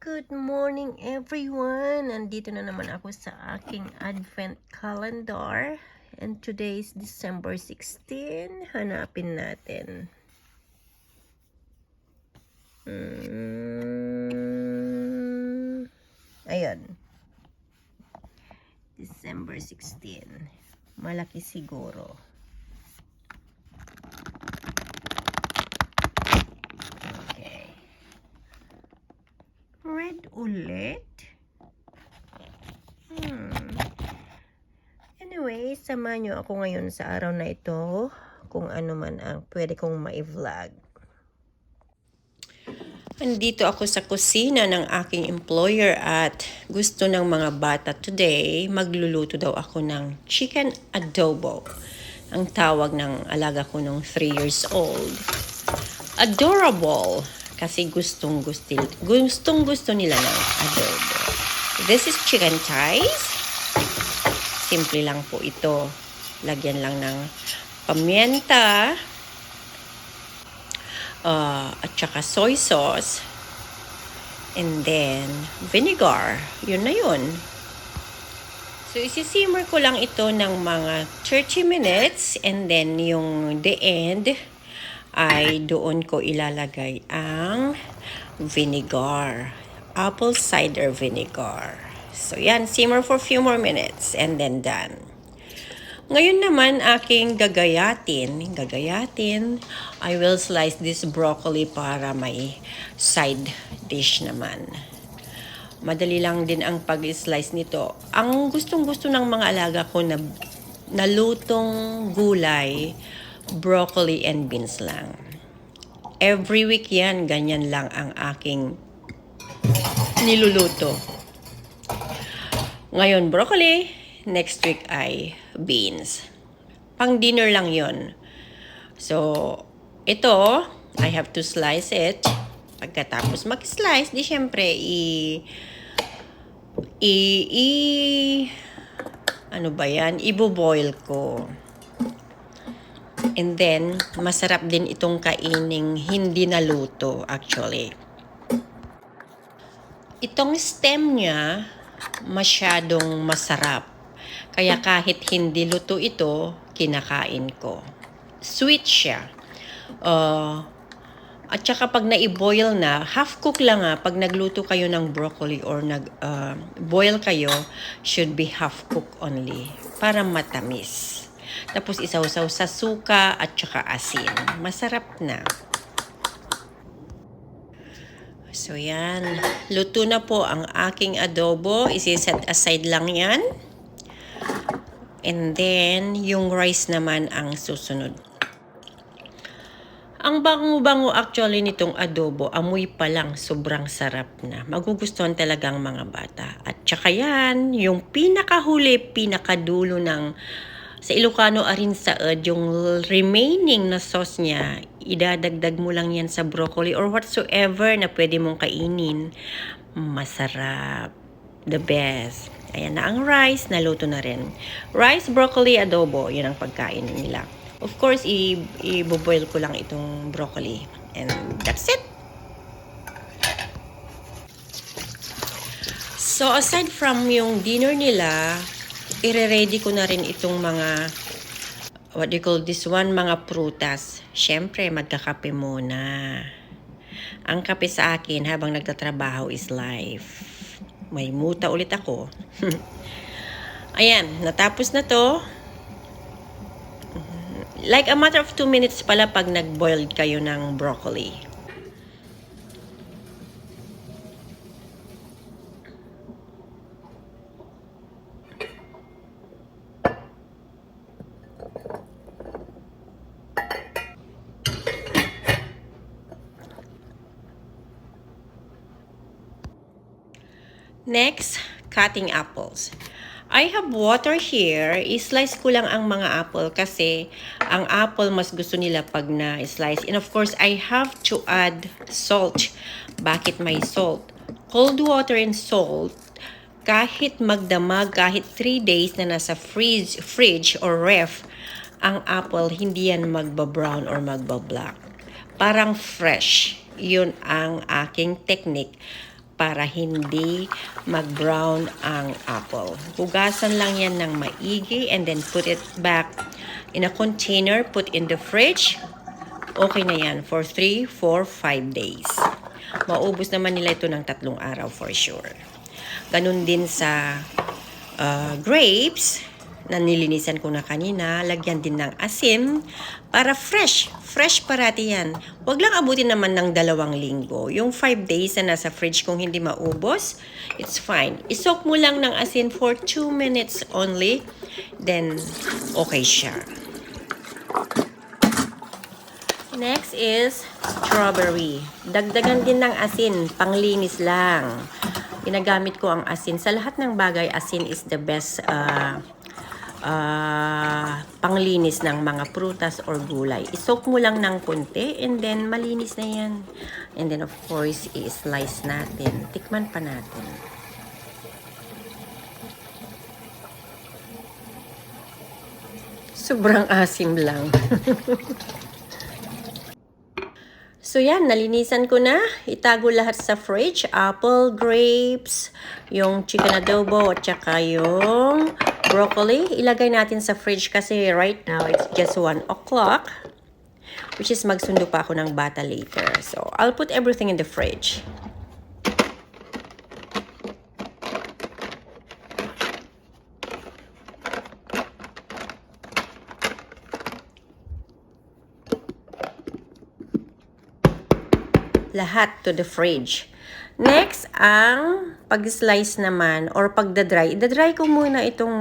Good morning everyone! Nandito na naman ako sa aking Advent Calendar. And today is December 16. Hanapin natin. Ayun. December 16. Malaki siguro. Red ulit? Anyway, samahan nyo ako ngayon sa araw na ito kung ano man ang pwede kong ma-vlog. Andito ako sa kusina ng aking employer at gusto ng mga bata today, magluluto daw ako ng chicken adobo. Ang tawag ng alaga ko nung 3 years old. Adorable! Kasi gustong gusto nila ng adobo. This is chicken thighs. Simple lang po ito. Lagyan lang ng pamienta at saka soy sauce. And then vinegar. Yun na yun. So isisimmer ko lang ito ng mga 30 minutes and then yung the end ay doon ko ilalagay ang vinegar. Apple cider vinegar. So yan, simmer for few more minutes and then done. Ngayon naman aking gagayatin. I will slice this broccoli para may side dish naman. Madali lang din ang pag-slice nito. Ang gustong-gusto ng mga alaga ko na lutong gulay, broccoli and beans lang. Every week yan, ganyan lang ang aking niluluto. Ngayon broccoli, next week ay beans. Pang dinner lang yon. So, ito, I have to slice it. Pagkatapos mag-slice, di syempre ibo-boil ko. And then, masarap din itong kaining hindi naluto actually. Itong stem niya, masyadong masarap. Kaya kahit hindi luto ito, kinakain ko. Sweet siya. At saka pag na-boil na, half cook lang pag nagluto kayo ng broccoli or boil kayo, should be half cook only. Para matamis. Tapos isawsaw sa suka at saka asin. Masarap na. So yan. Luto na po ang aking adobo. Isi-set aside lang yan. And then, yung rice naman ang susunod. Ang bango-bango actually nitong adobo, amoy pa lang, sobrang sarap na. Magugustuhan talagang mga bata. At saka yan, yung pinakahuli, pinakadulo ng sa Ilocano arin saad, yung remaining na sauce niya, idadagdag mo lang yan sa broccoli or whatsoever na pwede mong kainin. Masarap. The best. Ayan na ang rice, naluto na rin. Rice, broccoli, adobo, yun ang pagkain nila. Of course, i-boil ko lang itong broccoli. And that's it. So, aside from yung dinner nila, ire-ready ko na rin itong mga, what do you call this one, mga prutas. Siyempre, magkakape muna. Ang kape sa akin habang nagtatrabaho is life. May muta ulit ako. Ayan, natapos na to. Like a matter of 2 minutes pala pag nag-boiled kayo ng broccoli. Next, cutting apples. I have water here. I-slice ko lang ang mga apple kasi ang apple mas gusto nila pag na-slice. And of course, I have to add salt. Bakit may salt? Cold water and salt, kahit magdamag, kahit 3 days na nasa fridge or ref, ang apple hindi yan magba-brown or magba-black. Parang fresh. Yun ang aking technique para hindi mag-brown ang apple. Hugasan lang yan ng maigi and then put it back in a container, put in the fridge. Okay na yan for 3, 4, 5 days. Maubos naman nila ito ng 3 araw for sure. Ganun din sa grapes na nilinisan ko na kanina, lagyan din ng asin para fresh. Fresh parati yan. Huwag lang abutin naman ng 2 linggo. Yung 5 days na nasa fridge kung hindi maubos, it's fine. Isok mo lang ng asin for 2 minutes only, then okay siya. Next is strawberry. Dagdagan din ng asin, panglinis lang. Ginagamit ko ang asin. Sa lahat ng bagay, asin is the best panglinis ng mga prutas or gulay. Isok mo lang ng konti and then malinis na yan. And then of course, i-slice natin. Tikman pa natin. Sobrang asim lang. So yan, nalinisan ko na. Itago lahat sa fridge. Apple, grapes, yung chicken adobo, at saka yung broccoli. Ilagay natin sa fridge kasi right now it's just 1 o'clock. Which is magsundo pa ako ng bata later. So I'll put everything in the fridge. Lahat to the fridge. Next, ang pag-slice naman or pagdadry. Idadry ko muna itong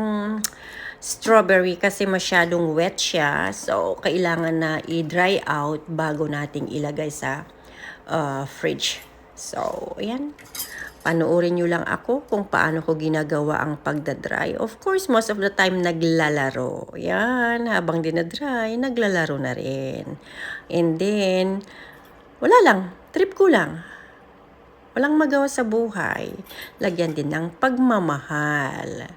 strawberry kasi masyadong wet siya. So, kailangan na i-dry out bago nating ilagay sa fridge. So, ayan. Panoorin nyo lang ako kung paano ko ginagawa ang pagdadry. Of course, most of the time naglalaro. Yan, habang dinadry, naglalaro na rin. And then, wala lang. Trip ko lang. Walang magawa sa buhay. Lagyan din ng pagmamahal.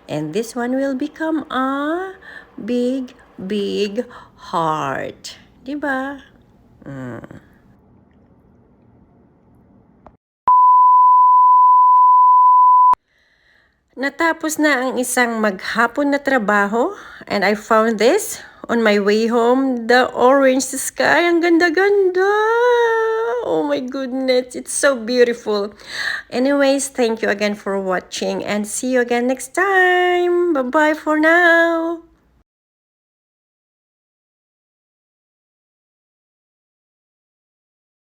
And this one will become a big, big heart. Diba? Natapos na ang isang maghapon na trabaho and I found this on my way home. The orange sky, ang ganda-ganda. Oh my goodness, it's so beautiful. Anyways, thank you again for watching and see you again next time. Bye-bye for now.